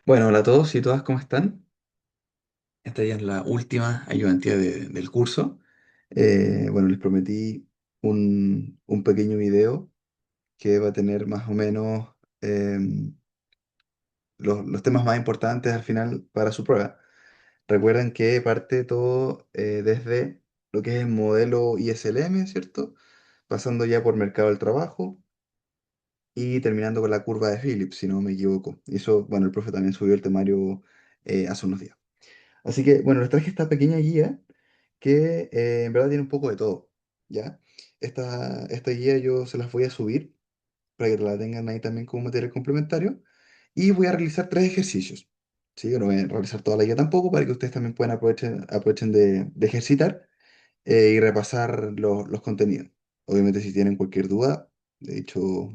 Bueno, hola a todos y todas, ¿cómo están? Esta ya es la última ayudantía del curso. Bueno, les prometí un pequeño video que va a tener más o menos los temas más importantes al final para su prueba. Recuerden que parte todo desde lo que es el modelo ISLM, ¿cierto? Pasando ya por mercado del trabajo y terminando con la curva de Phillips, si no me equivoco. Y eso, bueno, el profe también subió el temario hace unos días. Así que, bueno, les traje esta pequeña guía que en verdad tiene un poco de todo, ¿ya? Esta guía yo se las voy a subir para que la tengan ahí también como material complementario y voy a realizar tres ejercicios, ¿sí? Yo no voy a realizar toda la guía tampoco para que ustedes también puedan aprovechen de ejercitar y repasar los contenidos. Obviamente si tienen cualquier duda, de hecho,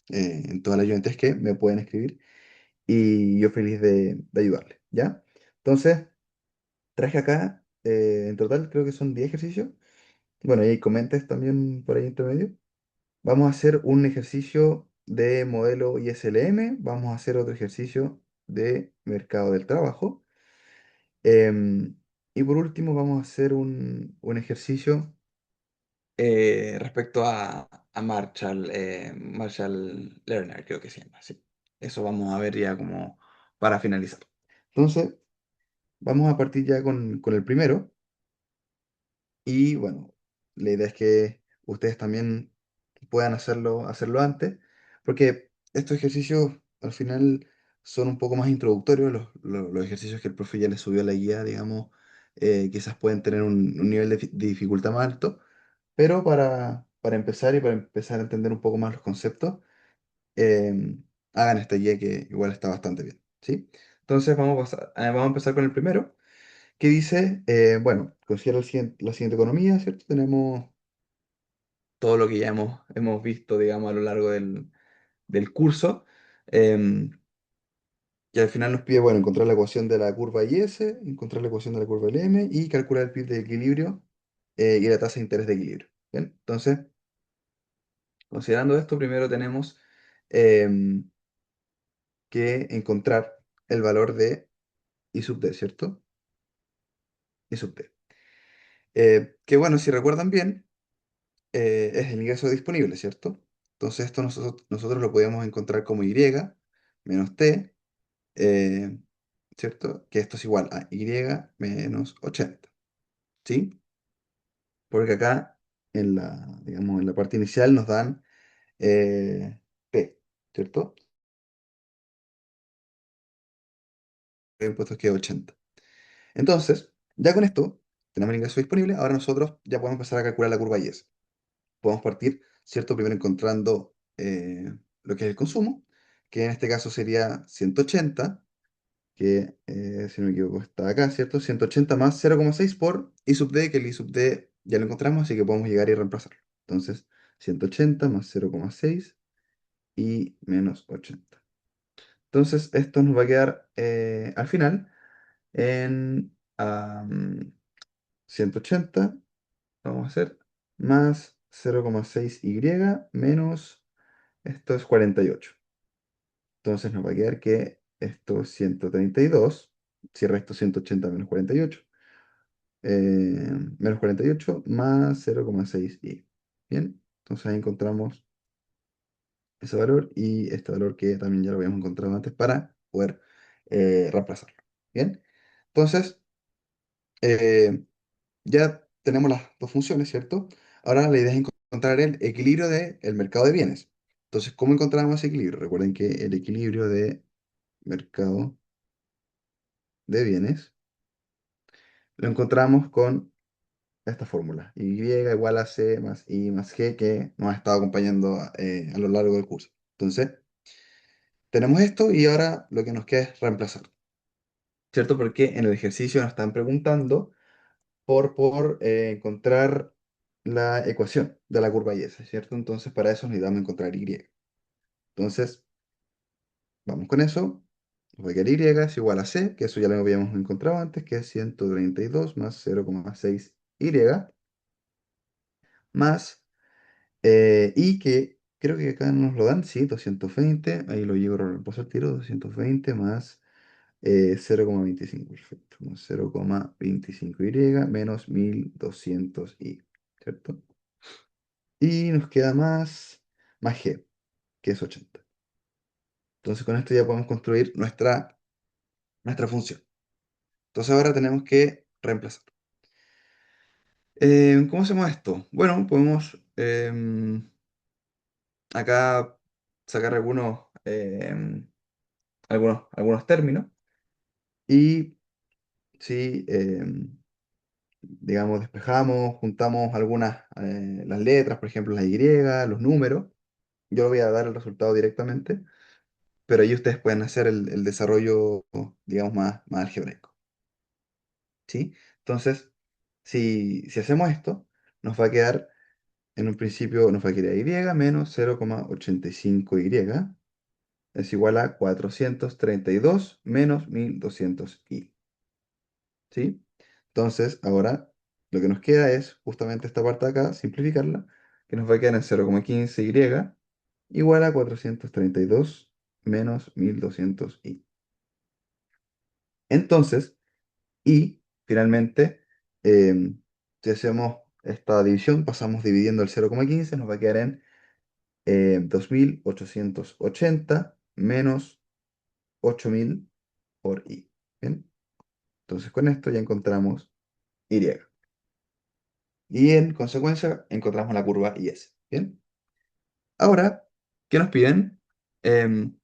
en todas las ayudantes que me pueden escribir y yo feliz de ayudarles, ¿ya? Entonces... Traje acá, en total creo que son 10 ejercicios. Bueno, y hay comentes también por ahí entre medio. Vamos a hacer un ejercicio de modelo ISLM, vamos a hacer otro ejercicio de mercado del trabajo. em, y por último vamos a hacer un ejercicio respecto a Marshall Lerner, creo que se llama, sí. Eso vamos a ver ya como para finalizar. Entonces, vamos a partir ya con el primero. Y bueno, la idea es que ustedes también puedan hacerlo antes, porque estos ejercicios al final son un poco más introductorios, los ejercicios que el profe ya les subió a la guía, digamos, quizás pueden tener un nivel de dificultad más alto, pero para empezar y para empezar a entender un poco más los conceptos, eh, hagan esta guía que igual está bastante bien, ¿sí? Entonces vamos a empezar con el primero que dice, bueno, considera la siguiente economía, ¿cierto? Tenemos todo lo que ya hemos visto, digamos, a lo largo del curso, em, y al final nos pide, bueno, encontrar la ecuación de la curva IS, encontrar la ecuación de la curva LM y calcular el PIB de equilibrio y la tasa de interés de equilibrio. ¿Bien? Entonces, considerando esto, primero tenemos em, que encontrar el valor de I sub d, ¿cierto? I sub d. Que bueno, si recuerdan bien, es el ingreso disponible, ¿cierto? Entonces esto nosotros lo podemos encontrar como y menos t, eh, ¿cierto? Que esto es igual a y menos 80, ¿sí? Porque acá digamos, en la parte inicial nos dan p, ¿cierto? El impuesto que es 80. Entonces, ya con esto, tenemos el ingreso disponible, ahora nosotros ya podemos empezar a calcular la curva IS. Podemos partir, ¿cierto? Primero encontrando lo que es el consumo, que en este caso sería 180, que si no me equivoco está acá, ¿cierto? 180 más 0,6 por I sub d, que el I sub d ya lo encontramos, así que podemos llegar y reemplazarlo. Entonces, 180 más 0,6 y menos 80. Entonces, esto nos va a quedar al final en 180, vamos a hacer, más 0,6y menos, esto es 48. Entonces nos va a quedar que esto es 132, si resto 180 menos 48, menos 48 más 0,6y. Bien, entonces ahí encontramos ese valor y este valor que también ya lo habíamos encontrado antes para poder reemplazarlo. Bien, entonces eh, ya tenemos las dos funciones, ¿cierto? Ahora la idea es encontrar el equilibrio del mercado de bienes. Entonces, ¿cómo encontramos ese equilibrio? Recuerden que el equilibrio de mercado de bienes lo encontramos con esta fórmula, y igual a c más i más g, que nos ha estado acompañando a lo largo del curso. Entonces, tenemos esto y ahora lo que nos queda es reemplazar, ¿cierto? Porque en el ejercicio nos están preguntando por encontrar la ecuación de la curva y s, ¿cierto? Entonces, para eso necesitamos encontrar y. Entonces, vamos con eso. Nos va a quedar y es igual a c, que eso ya lo habíamos encontrado antes, que es 132 más 0,6y más y que creo que acá nos lo dan, sí, 220, ahí lo llevo, reemplazo al tiro, 220 más 0,25, perfecto. 0,25y menos 1200y, ¿cierto? Y nos queda más g, que es 80. Entonces con esto ya podemos construir nuestra función. Entonces ahora tenemos que reemplazar. ¿Cómo hacemos esto? Bueno, podemos acá sacar algunos términos y si, digamos, despejamos, juntamos las letras, por ejemplo, las Y, los números, yo voy a dar el resultado directamente, pero ahí ustedes pueden hacer el desarrollo, digamos, más algebraico, ¿sí? Entonces, si hacemos esto, nos va a quedar, en un principio, nos va a quedar Y menos 0,85Y es igual a 432 menos 1200y, ¿sí? Entonces, ahora lo que nos queda es justamente esta parte de acá, simplificarla, que nos va a quedar en 0,15y igual a 432 menos 1200y. Entonces, y finalmente, em, si hacemos esta división, pasamos dividiendo el 0,15, nos va a quedar en 2880 menos 8000 por i. ¿Bien? Entonces con esto ya encontramos y. Y en consecuencia encontramos la curva IS. ¿Bien? Ahora, ¿qué nos piden? Em,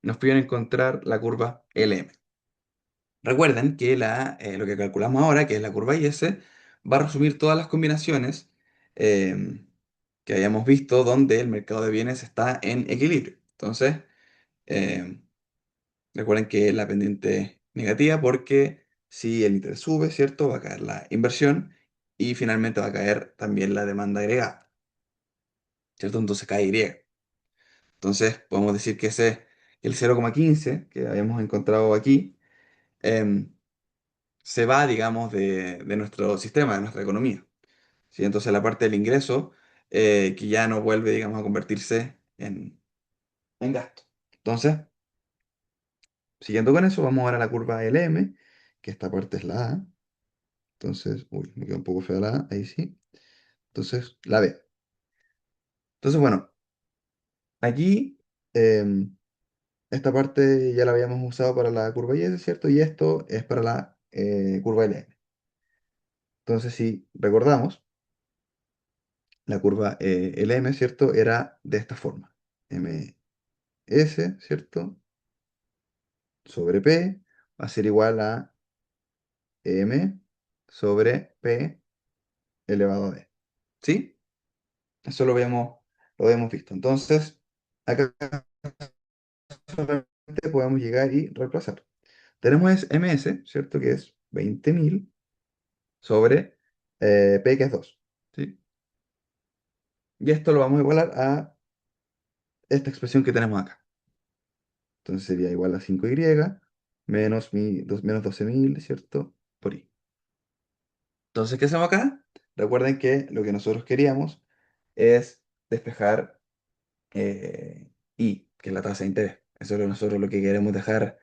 Nos piden encontrar la curva LM. Recuerden que lo que calculamos ahora, que es la curva IS, va a resumir todas las combinaciones em, que hayamos visto donde el mercado de bienes está en equilibrio. Entonces, em, recuerden que es la pendiente negativa porque si el interés sube, ¿cierto? Va a caer la inversión y finalmente va a caer también la demanda agregada, ¿cierto? Entonces cae Y. Entonces podemos decir que el 0,15 que habíamos encontrado aquí em, se va, digamos, de nuestro sistema, de nuestra economía, ¿sí? Entonces la parte del ingreso que ya no vuelve, digamos, a convertirse en gasto. Entonces, siguiendo con eso, vamos ahora a la curva LM, que esta parte es la A. Entonces, uy, me queda un poco fea la A, ahí sí. Entonces, la B. Entonces, bueno, aquí em, esta parte ya la habíamos usado para la curva Y, ¿cierto? Y esto es para la curva LM. Entonces, si recordamos, la curva LM, ¿cierto? Era de esta forma. MS, ¿cierto? Sobre P va a ser igual a M sobre P elevado a D. ¿Sí? Eso lo habíamos visto. Entonces, acá solamente podemos llegar y reemplazar. Tenemos MS, ¿cierto? Que es 20.000 sobre P, que es 2. ¿Sí? Y esto lo vamos a igualar a esta expresión que tenemos acá. Entonces sería igual a 5y menos 12.000, ¿cierto? Por i. Entonces, ¿qué hacemos acá? Recuerden que lo que nosotros queríamos es despejar I, que es la tasa de interés. Eso es nosotros lo que queremos dejar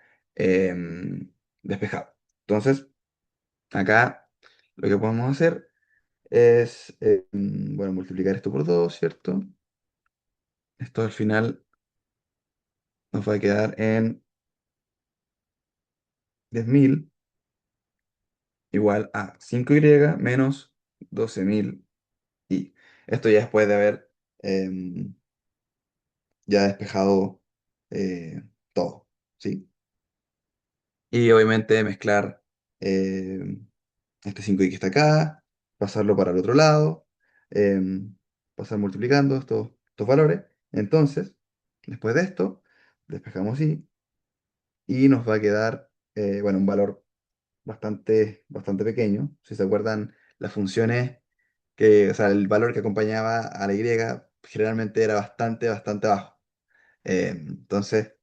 despejado. Entonces, acá lo que podemos hacer es, bueno, multiplicar esto por 2, ¿cierto? Esto al final nos va a quedar en 10.000 igual a 5y menos 12.000i. Esto ya después de haber em, ya despejado todo, ¿sí? Y obviamente mezclar este 5i que está acá, pasarlo para el otro lado, em, pasar multiplicando estos valores. Entonces, después de esto, despejamos i y nos va a quedar, bueno, un valor bastante pequeño. Si se acuerdan, las funciones o sea, el valor que acompañaba a la y generalmente era bastante bajo. Entonces,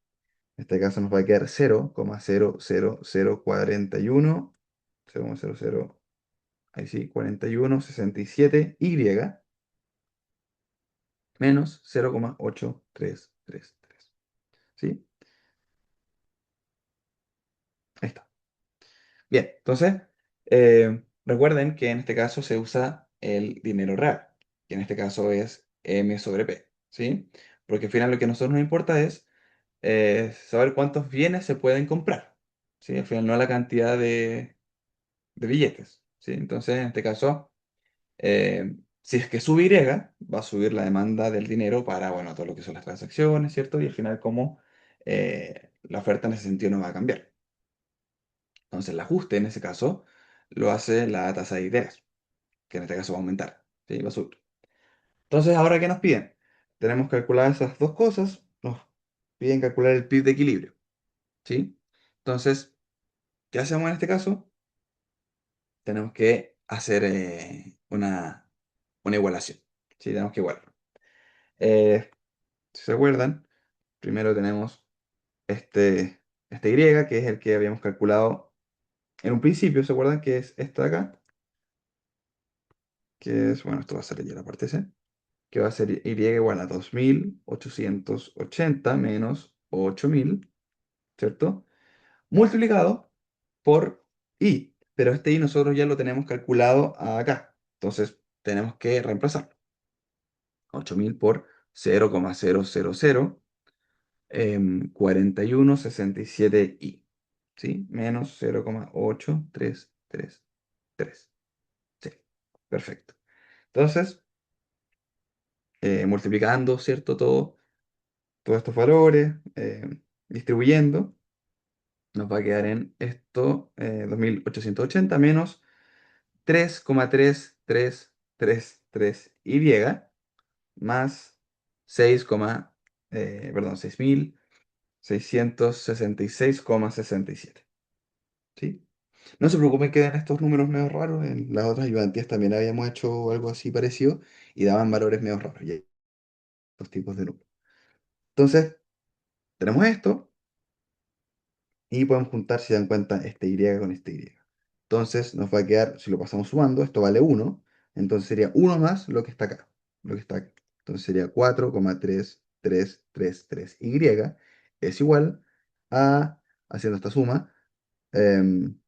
en este caso nos va a quedar 0,00041, 0,00, ahí sí, 4167y menos 0,8333. ¿Sí? Bien, entonces, recuerden que en este caso se usa el dinero real, que en este caso es M sobre P, ¿sí? Porque al final lo que a nosotros nos importa es saber cuántos bienes se pueden comprar, ¿sí? Al final no la cantidad de billetes, ¿sí? Entonces, en este caso, si es que sube Y, va a subir la demanda del dinero para, bueno, todo lo que son las transacciones, ¿cierto? Y al final, como la oferta en ese sentido no va a cambiar. Entonces, el ajuste en ese caso lo hace la tasa de interés, que en este caso va a aumentar, ¿sí? Va a subir. Entonces, ¿ahora qué nos piden? Tenemos que calcular esas dos cosas. Nos piden calcular el PIB de equilibrio, ¿sí? Entonces, ¿qué hacemos en este caso? Tenemos que hacer una igualación, ¿sí? Tenemos que igualar. Si se acuerdan, primero tenemos este Y, que es el que habíamos calculado en un principio, ¿se acuerdan? Que es esto de acá, que es, bueno, esto va a ser ya la parte C, que va a ser Y igual a 2880 menos 8000, ¿cierto? Multiplicado por I, pero este I nosotros ya lo tenemos calculado acá, entonces tenemos que reemplazar 8000 por 0,000 4167i, ¿sí? Menos 0,8333. Sí, perfecto. Entonces, multiplicando, ¿cierto? Todos estos valores, distribuyendo, nos va a quedar en esto, 2880 menos 3,3333y más 6, perdón, 6666,67. ¿Sí? No se preocupen que en estos números medio raros, en las otras ayudantías también habíamos hecho algo así parecido y daban valores medio raros, y hay dos tipos de números. Entonces, tenemos esto y podemos juntar, si se dan cuenta, este Y con este Y. Entonces, nos va a quedar, si lo pasamos sumando, esto vale 1, entonces sería 1 más lo que está acá, lo que está acá. Entonces sería 4,3333y es igual a, haciendo esta suma, em,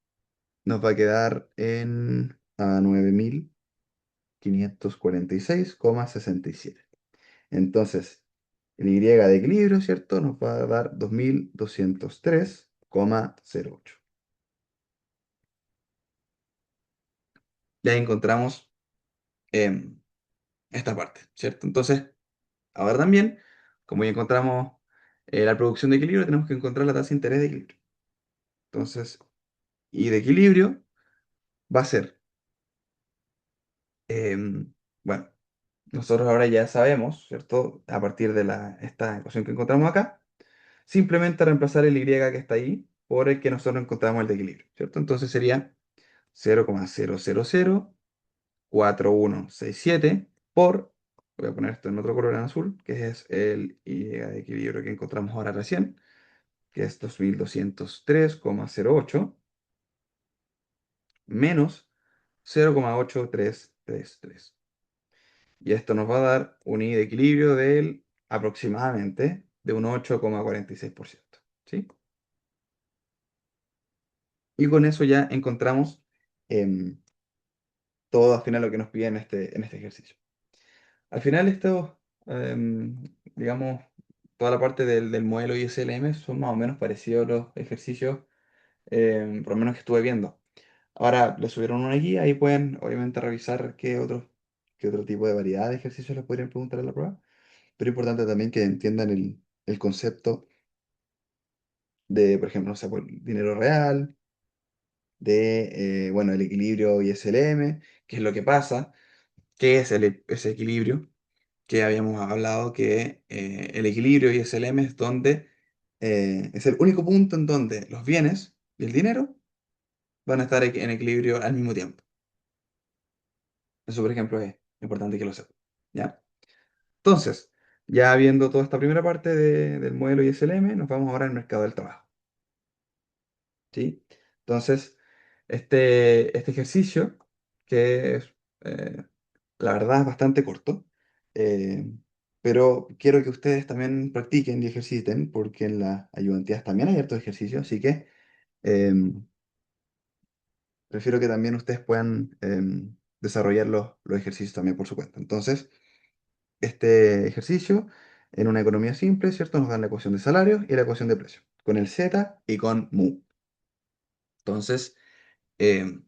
nos va a quedar en 9546,67. Entonces, el Y de equilibrio, ¿cierto? Nos va a dar 2203,08. Ya encontramos em, esta parte, ¿cierto? Entonces, ahora también, como ya encontramos la producción de equilibrio, tenemos que encontrar la tasa de interés de equilibrio. Entonces, Y de equilibrio va a ser, bueno, nosotros ahora ya sabemos, ¿cierto? A partir de esta ecuación que encontramos acá, simplemente reemplazar el Y que está ahí por el que nosotros encontramos el de equilibrio, ¿cierto? Entonces sería 0,0004167 por, voy a poner esto en otro color en azul, que es el Y de equilibrio que encontramos ahora recién, que es 2203,08 menos 0,8333. Y esto nos va a dar un I de equilibrio del aproximadamente de un 8,46%. ¿Sí? Y con eso ya encontramos em, todo al final lo que nos pide en este ejercicio. Al final esto, digamos, toda la parte del modelo ISLM son más o menos parecidos a los ejercicios, por lo menos que estuve viendo. Ahora le subieron una guía y pueden obviamente revisar qué otro tipo de variedad de ejercicios les podrían preguntar en la prueba. Pero es importante también que entiendan el concepto de, por ejemplo, no sé, por dinero real, de, bueno, el equilibrio ISLM, qué es lo que pasa, qué es ese equilibrio, que habíamos hablado que el equilibrio ISLM es donde es el único punto en donde los bienes y el dinero van a estar en equilibrio al mismo tiempo. Eso, por ejemplo, es importante que lo sepan. ¿Ya? Entonces, ya viendo toda esta primera parte del modelo ISLM, nos vamos ahora al mercado del trabajo. ¿Sí? Entonces, este ejercicio, que es, eh, la verdad es bastante corto, eh, pero quiero que ustedes también practiquen y ejerciten, porque en las ayudantías también hay hartos ejercicios, así que prefiero que también ustedes puedan desarrollar los ejercicios también por su cuenta. Entonces, este ejercicio en una economía simple, ¿cierto? Nos dan la ecuación de salarios y la ecuación de precios, con el Z y con mu. Entonces, em,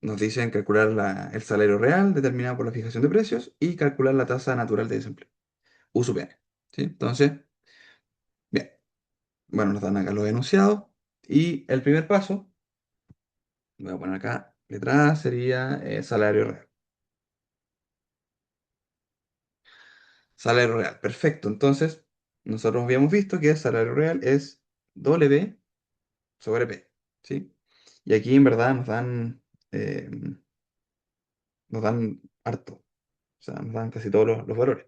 nos dicen calcular el salario real determinado por la fijación de precios y calcular la tasa natural de desempleo, U sub n. ¿Sí? Entonces, bien, bueno, nos dan acá los enunciados y el primer paso, voy a poner acá, letra A sería salario real. Salario real, perfecto. Entonces, nosotros habíamos visto que el salario real es W sobre P, ¿sí? Y aquí en verdad eh, nos dan harto, o sea, nos dan casi todos los valores.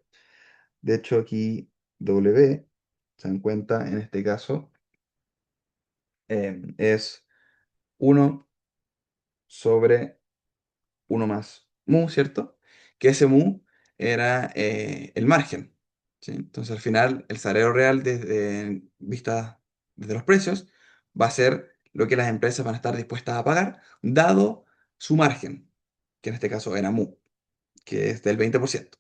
De hecho, aquí W, se dan cuenta, en este caso, es uno sobre uno más mu, ¿cierto? Que ese mu era el margen, ¿sí? Entonces, al final, el salario real desde vista desde los precios va a ser lo que las empresas van a estar dispuestas a pagar, dado su margen, que en este caso era mu, que es del 20%.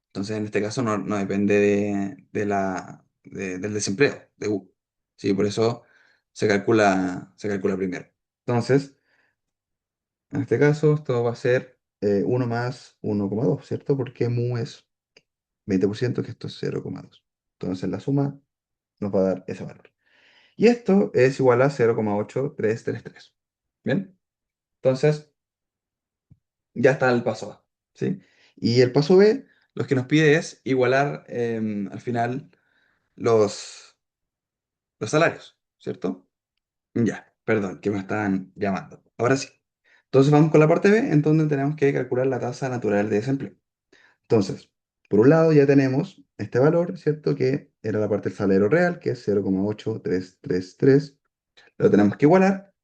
Entonces, en este caso no depende del desempleo, de U. Sí, por eso se calcula primero. Entonces, en este caso, esto va a ser 1 más 1,2, ¿cierto? Porque mu es 20%, que esto es 0,2. Entonces, la suma nos va a dar ese valor. Y esto es igual a 0,8333. ¿Bien? Entonces, ya está el paso A, ¿sí? Y el paso B, lo que nos pide es igualar al final los salarios, ¿cierto? Ya, perdón, que me estaban llamando. Ahora sí. Entonces vamos con la parte B, en donde tenemos que calcular la tasa natural de desempleo. Entonces, por un lado ya tenemos este valor, ¿cierto? Que era la parte del salario real, que es 0,8333. Lo tenemos que igualar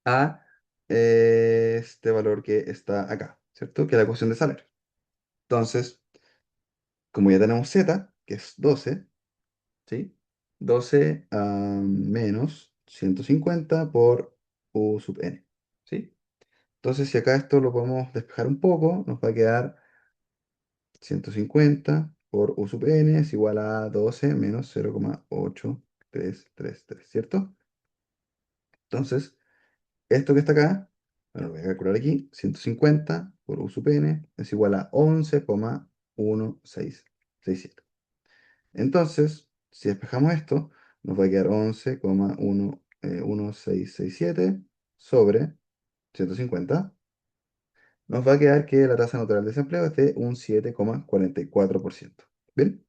a este valor que está acá, ¿cierto? Que es la ecuación de salario. Entonces, como ya tenemos Z, que es 12, ¿sí? 12 menos 150 por U sub n, ¿sí? Entonces, si acá esto lo podemos despejar un poco, nos va a quedar 150 por U sub n es igual a 12 menos 0,8333, ¿cierto? Entonces, esto que está acá, bueno, lo voy a calcular aquí, 150 por U sub n es igual a 11,1667. Entonces, si despejamos esto, nos va a quedar 11,1667 sobre 150. Nos va a quedar que la tasa natural de desempleo es de un 7,44%. ¿Bien?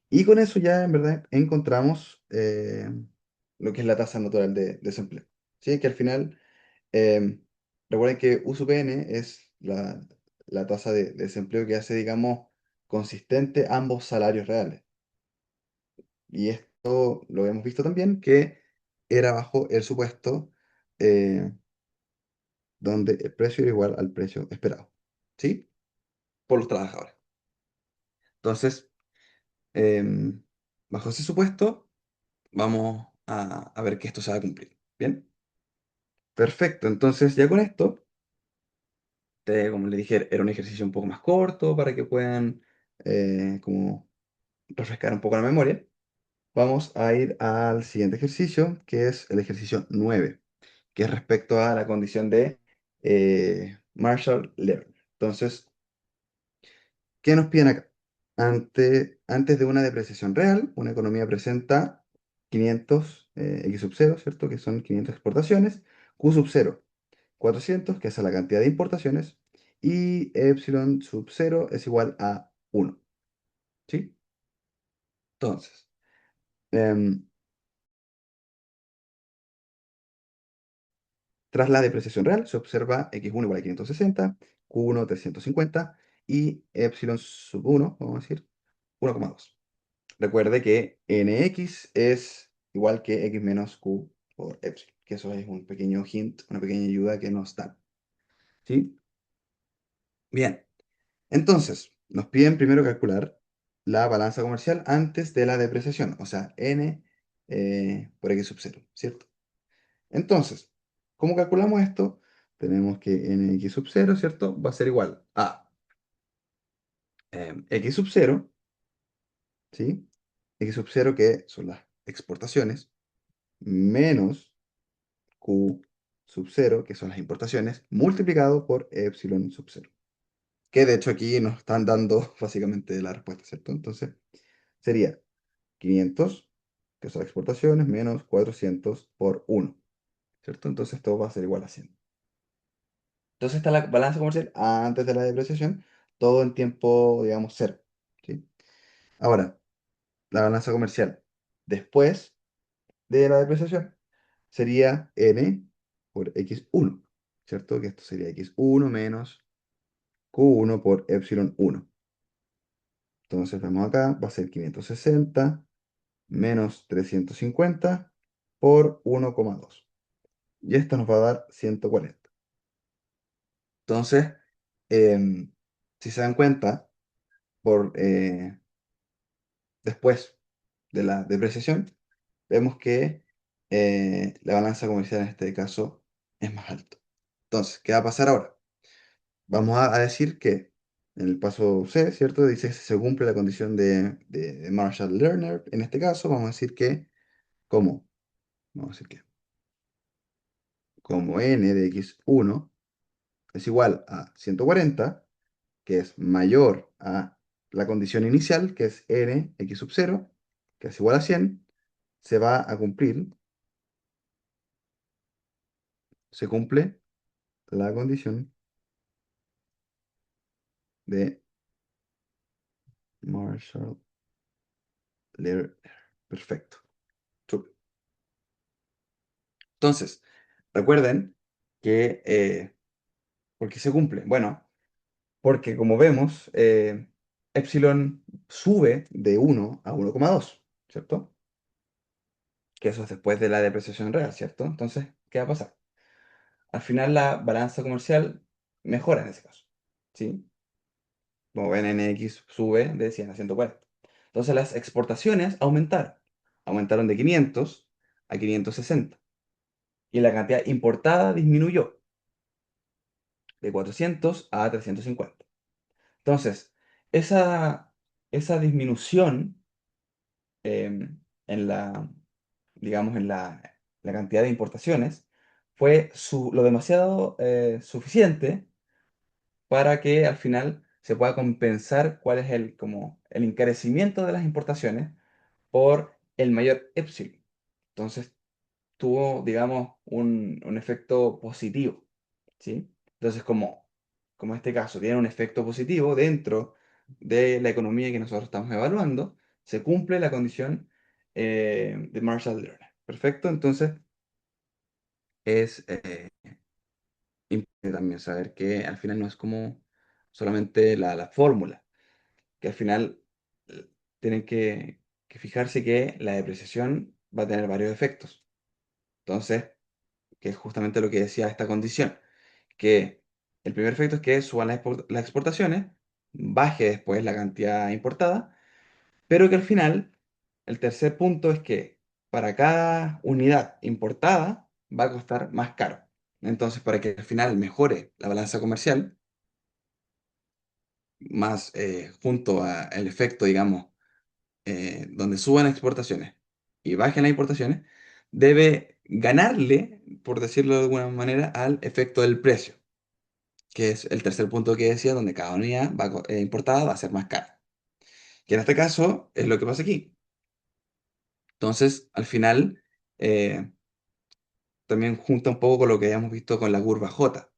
Y con eso ya en verdad encontramos lo que es la tasa natural de desempleo. ¿Sí? Que al final, eh, recuerden que U sub n es la tasa de desempleo que hace, digamos, consistente ambos salarios reales. Y esto lo hemos visto también, que era bajo el supuesto eh, donde el precio era igual al precio esperado. ¿Sí? Por los trabajadores. Entonces, em, bajo ese supuesto, vamos a ver que esto se va a cumplir. ¿Bien? Perfecto. Entonces, ya con esto, como les dije, era un ejercicio un poco más corto para que puedan como refrescar un poco la memoria. Vamos a ir al siguiente ejercicio, que es el ejercicio 9, que es respecto a la condición de Marshall Level. Entonces, ¿qué nos piden acá? Antes de una depreciación real, una economía presenta 500 X sub 0, ¿cierto? Que son 500 exportaciones, Q sub 0, 400, que es la cantidad de importaciones, y epsilon sub 0 es igual a 1, ¿sí? Entonces, em, tras la depreciación real, se observa x1 igual a 560, q1 350 y epsilon sub 1, vamos a decir, 1,2. Recuerde que nx es igual que x menos q por epsilon, que eso es un pequeño hint, una pequeña ayuda que nos dan. ¿Sí? Bien, entonces, nos piden primero calcular la balanza comercial antes de la depreciación, o sea, n por x sub 0, ¿cierto? Entonces, ¿cómo calculamos esto? Tenemos que nx sub cero, ¿cierto? Va a ser igual a x sub cero, ¿sí? X sub cero, que son las exportaciones, menos q sub cero, que son las importaciones, multiplicado por epsilon sub cero. Que de hecho aquí nos están dando básicamente la respuesta, ¿cierto? Entonces sería 500, que son las exportaciones, menos 400 por uno, ¿cierto? Entonces esto va a ser igual a 100. Entonces está la balanza comercial antes de la depreciación, todo en tiempo, digamos, cero, ¿sí? Ahora, la balanza comercial después de la depreciación sería n por x1, ¿cierto? Que esto sería x1 menos q1 por epsilon 1. Entonces vemos acá, va a ser 560 menos 350 por 1,2. Y esto nos va a dar 140. Entonces, em, si se dan cuenta, después de la depreciación, vemos que la balanza comercial en este caso es más alta. Entonces, ¿qué va a pasar ahora? Vamos a decir que en el paso C, ¿cierto? Dice que se cumple la condición de Marshall-Lerner. En este caso, vamos a decir que, como, vamos a decir que, como n de x1 es igual a 140, que es mayor a la condición inicial, que es n x sub 0, que es igual a 100, se va a cumplir, se cumple la condición de Marshall-Lerner. Perfecto. Súper. Entonces, recuerden que, ¿por qué se cumple? Bueno, porque como vemos, epsilon sube de 1 a 1,2, ¿cierto? Que eso es después de la depreciación real, ¿cierto? Entonces, ¿qué va a pasar? Al final la balanza comercial mejora en ese caso, ¿sí? Como ven, NX sube de 100 a 140. Entonces las exportaciones aumentaron de 500 a 560 y la cantidad importada disminuyó de 400 a 350. Entonces, esa, esa disminución en la, digamos, la cantidad de importaciones fue lo demasiado suficiente para que al final se pueda compensar cuál es como el encarecimiento de las importaciones por el mayor epsilon. Entonces tuvo, digamos, un efecto positivo, ¿sí? Entonces, como este caso tiene un efecto positivo dentro de la economía que nosotros estamos evaluando, se cumple la condición de Marshall-Lerner. Perfecto, entonces es importante también saber que al final no es como solamente la fórmula, que al final eh, tienen que fijarse que la depreciación va a tener varios efectos. Entonces, que es justamente lo que decía esta condición, que el primer efecto es que suban las exportaciones, baje después la cantidad importada, pero que al final, el tercer punto es que para cada unidad importada va a costar más caro. Entonces, para que al final mejore la balanza comercial, más junto al efecto, digamos, donde suban exportaciones y bajen las importaciones, debe ganarle, por decirlo de alguna manera, al efecto del precio, que es el tercer punto que decía, donde cada unidad importada va a ser más cara. Que en este caso es lo que pasa aquí. Entonces, al final, eh, también junta un poco con lo que habíamos visto con la curva J,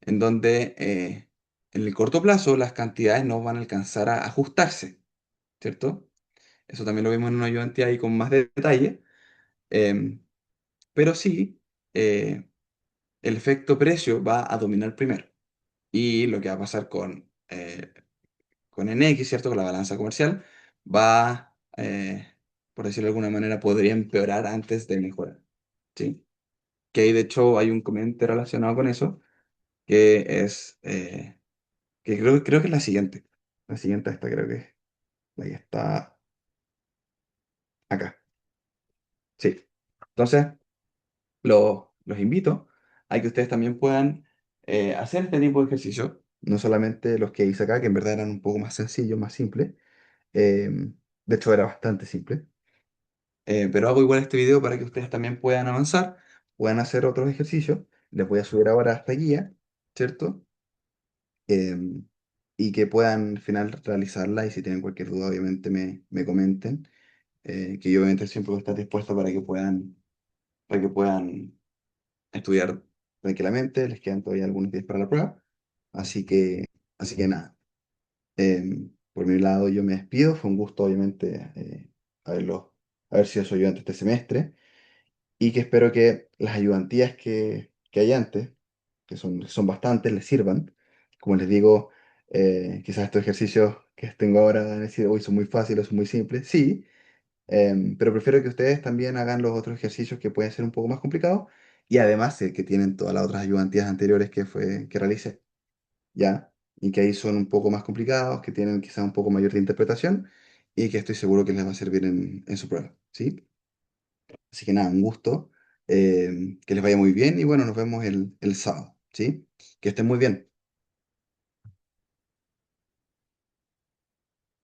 en donde en el corto plazo las cantidades no van a alcanzar a ajustarse, ¿cierto? Eso también lo vimos en una ayudante ahí con más detalle. em, pero sí, eh, el efecto precio va a dominar primero. Y lo que va a pasar con NX, ¿cierto? Con la balanza comercial, va, por decirlo de alguna manera, podría empeorar antes de mejorar. ¿Sí? Que ahí de hecho hay un comentario relacionado con eso, que es, que creo que es la siguiente. La siguiente esta creo que es la que está acá. Sí. Entonces, los invito a que ustedes también puedan hacer este tipo de ejercicio, no solamente los que hice acá, que en verdad eran un poco más sencillos, más simples. De hecho, era bastante simple. Pero hago igual este video para que ustedes también puedan avanzar, puedan hacer otros ejercicios. Les voy a subir ahora esta guía, ¿cierto? Em, y que puedan al final realizarla y si tienen cualquier duda, obviamente me comenten, que yo obviamente siempre voy a estar dispuesto para que puedan estudiar tranquilamente. Les quedan todavía algunos días para la prueba. Así que, así que nada. Por mi lado, yo me despido. Fue un gusto, obviamente, haber sido su ayudante este semestre. Y que espero que las ayudantías que hay antes, que son bastantes, les sirvan. Como les digo, quizás estos ejercicios que tengo ahora van a decir, uy, son muy fáciles, son muy simples. Sí, pero prefiero que ustedes también hagan los otros ejercicios que pueden ser un poco más complicados. Y además, que tienen todas las otras ayudantías anteriores que realicé. ¿Ya? Y que ahí son un poco más complicados, que tienen quizá un poco mayor de interpretación y que estoy seguro que les va a servir en su prueba, ¿sí? Así que nada, un gusto, que les vaya muy bien y bueno, nos vemos el sábado, ¿sí? Que estén muy bien.